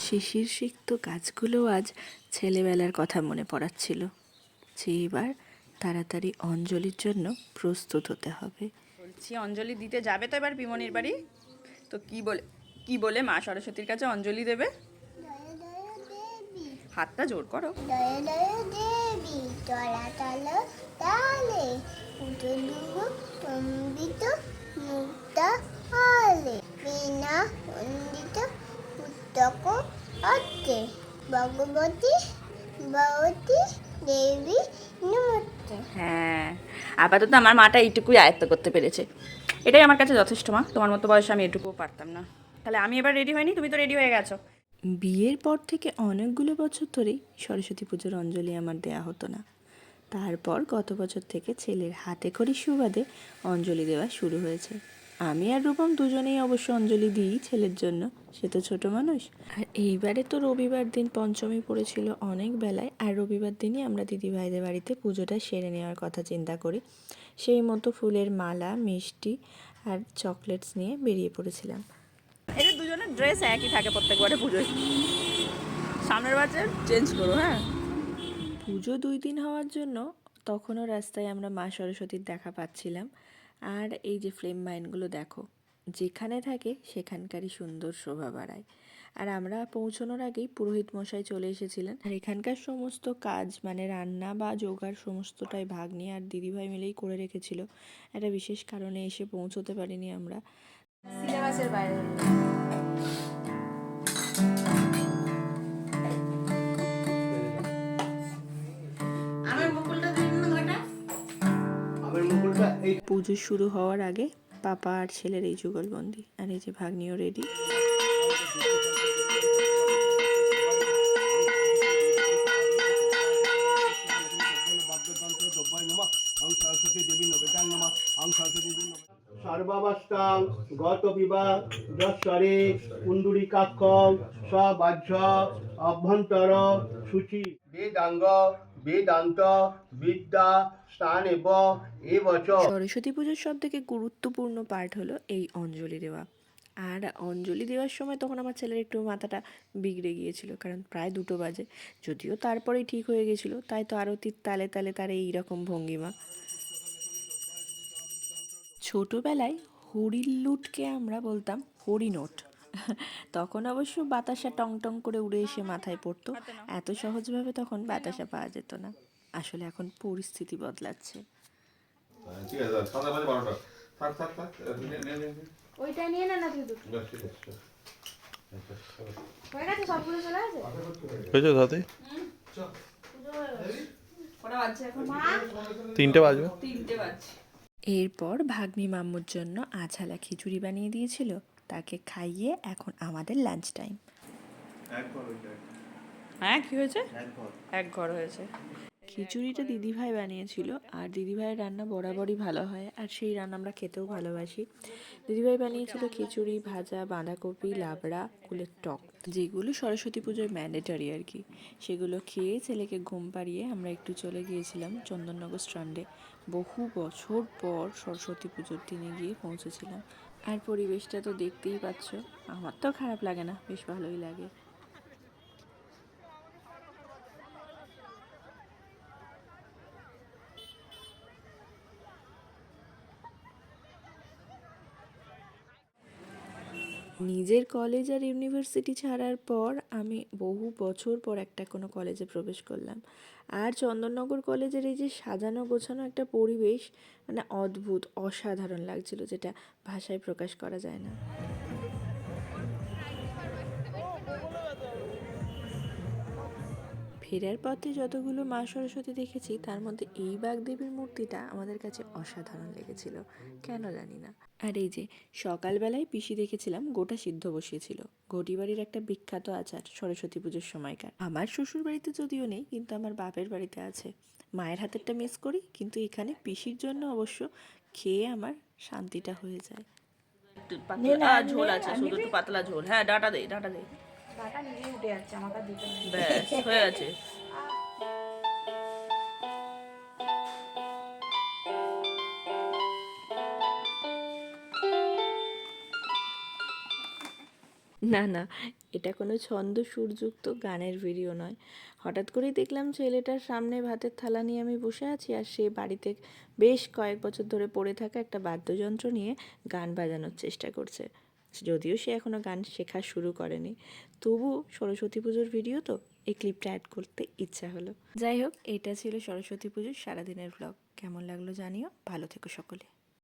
শিশির সিক্ত গাছগুলো আজ ছেলেবেলার কথা মনে পড়াচ্ছিল যে এবার তাড়াতাড়ি অঞ্জলির জন্য প্রস্তুত হতে হবে। বলছি অঞ্জলি দিতে যাবে তো এবার পিমনির বাড়ি, তো কি বলে মা সরস্বতীর কাছে অঞ্জলি দেবে? হাতটা জোর করো। ভগবতী ভগবতী দেবী নমস্তে। হ্যাঁ, আপাতত আমার মাটা এইটুকুই আয়ত্ত করতে পেরেছে, এটাই আমার কাছে যথেষ্ট। মা, তোমার মতো বয়সে আমি এটুকুও পারতাম না। তাহলে আমি এবার রেডি হইনি, তুমি তো রেডি হয়ে গেছো। বিয়ের পর থেকে অনেকগুলো বছর ধরেই সরস্বতী পুজোর অঞ্জলি আমার দেয়া হতো না। তারপর গত বছর থেকে ছেলের হাতে খড়ির সুবাদে অঞ্জলি দেওয়া শুরু হয়েছে। আমি আর রূপম দুজনেই অবশ্য অঞ্জলি দিই ছেলের জন্য, সে তো ছোট মানুষ। আর এইবারে তো রবিবার দিন পঞ্চমী পড়েছিল অনেক বেলায়, আর রবিবার দিনই আমরা দিদিভাইদের বাড়িতে পুজোটা সেরে নেওয়ার কথা চিন্তা করি। সেই মতো ফুলের মালা, মিষ্টি আর চকলেটস নিয়ে বেরিয়ে পড়েছিলাম। এদের দুজনের ড্রেস একই থাকে প্রত্যেকবারে পুজোয়, সামনের বছর চেঞ্জ করো। হ্যাঁ, পুজো 2 দিন হওয়ার জন্য তখনও রাস্তায় আমরা মা সরস্বতীর দেখা পাচ্ছিলাম। আর এই যে ফ্লেম মাইনগুলো দেখো, যেখানে থাকে সেখানকারই সুন্দর শোভা বাড়ায়। আর আমরা পৌঁছানোর আগেই পুরোহিত মশাই চলে এসেছিলেন। আর এখানকার সমস্ত কাজ মানে রান্না বা জোগাড় সমস্তটাই ভাগ্নি আর দিদিভাই মিলেই করে রেখেছিল। একটা বিশেষ কারণে এসে পৌঁছতে পারিনি আমরা। সিলেবাসের বাইরে পুজো শুরু হওয়ার আগে পাপা আর ছেলের এই যুগলবন্দি, আর এই যে ভাগ্নিও রেডি। সর্বাবস্থাং গত বিবাহ যশ্বরে কুণ্ডুলিকাক্ষং সবাহ্য অভ্যন্তর সূচি বেদাঙ্গ বেদান্ত বিদ্যা স্থান এবচ। সরস্বতী পুজোর সব থেকে গুরুত্বপূর্ণ পার্ট হলো এই অঞ্জলি দেওয়া। আর অঞ্জলি দেওয়ার সময় তখন আমার ছেলের একটু মাথাটা বিগড়ে গিয়েছিল, কারণ প্রায় 2টো বাজে। যদিও তারপরেই ঠিক হয়ে গেছিলো, তাই তো আরতির তালে তালে তার এইরকম ভঙ্গিমা। ছোটোবেলায় হরিলুটকে আমরা বলতাম হরিনোট। তখন অবশ্য বাতাসা টং টং করে উড়ে এসে মাথায় পড়তো। এত সহজভাবে তখন বাতাসা পাওয়া যেত না। আসলে এখন পরিস্থিতি বদলাচ্ছে। ঠিক আছে, 7:12টা থাক থাক থাক, ওইটা নিয়ে না না তুই দুটো ঠিক আছে। হয়ে গেছে, সবগুলো চলে গেছে। হয়েছে তাতে কটা বাজছে এখন? 3টে বাজবে। 3টে বাজছে। এরপর ভাগ্নি মাম্মুর জন্য আঝালা খিচুড়ি বানিয়ে দিয়েছিল, তাকে খাইয়ে এখন আমাদের লাঞ্চ টাইম। হ্যাঁ, কি হয়েছে? এক ঘর হয়েছে। খিচুড়িটা দিদিভাই বানিয়েছিল, আর দিদিভাইয়ের রান্না বরাবরই ভালো হয়, আর সেই রান্না আমরা খেতেও ভালোবাসি। দিদিভাই বানিয়েছিল খিচুড়ি, ভাজা, বাঁধাকপি, লাবড়া, কুলের টক, যেগুলো সরস্বতী পুজোয় ম্যান্ডেটরি আর কি। সেগুলো খেয়ে ছেলেকে ঘুম পাড়িয়ে আমরা একটু চলে গিয়েছিলাম চন্দননগর স্ট্যান্ডে। বহু বছর পর সরস্বতী পুজোর দিনে গিয়ে পৌঁছেছিলাম। আর পরিবেশটা তো দেখতেই পাচ্ছ, আমার তো খারাপ লাগে না, বেশ ভালোই লাগে। নিজের কলেজ আর ইউনিভার্সিটি ছাড়ার পর আমি বহু বছর পর একটা কোনো কলেজে প্রবেশ করলাম। আর চন্দননগর কলেজের এই যে সাজানো গোছানো একটা পরিবেশ, মানে অদ্ভুত, অসাধারণ লাগছিল, যেটা ভাষায় প্রকাশ করা যায় না। ফেরার পথে যতগুলো মা সরস্বতী দেখেছি তার মধ্যে এই বাগদেবীর মূর্তিটা আমাদের কাছে অসাধারণ লেগেছিল, কেন জানি না। আর এই যে সকালবেলায় পিসি দেখেছিলাম গোটা সিদ্ধ বসিয়েছিল, ঘটি বাড়ির একটা বিখ্যাত আচার সরস্বতী পুজোর সময়কার। আমার শ্বশুর বাড়িতে যদিও নেই, কিন্তু আমার বাপের বাড়িতে আছে। মায়ের হাতেরটা মিস করি, কিন্তু এখানে পিসির জন্য অবশ্য খেয়ে আমার শান্তিটা হয়ে যায়। একটু পাতলা ঝোল আছে, শুধু একটু পাতলা ঝোল। হ্যাঁ, ডাটা দে, ডাটা দে। বাটা নিজে উঠে যাচ্ছে, আমাকে দিতে হবে। ব্যাস হয়ে গেছে। না না, এটা কোনো ছন্দ সুরযুক্ত গানের ভিডিও নয়। হঠাৎ করেই দেখলাম ছেলেটার সামনে ভাতের থালা নিয়ে আমি বসে আছি, আর সে বাড়িতে বেশ কয়েক বছর ধরে পড়ে থাকা একটা বাদ্যযন্ত্র নিয়ে গান বাজানোর চেষ্টা করছে। যদিও সে এখনও গান শেখা শুরু করেনি, তবু সরস্বতী পুজোর ভিডিও তো, এই ক্লিপটা অ্যাড করতে ইচ্ছা হলো। যাই হোক, এটা ছিল সরস্বতী পুজোর সারাদিনের ব্লগ। কেমন লাগলো জানিও। ভালো থেকো সকলে।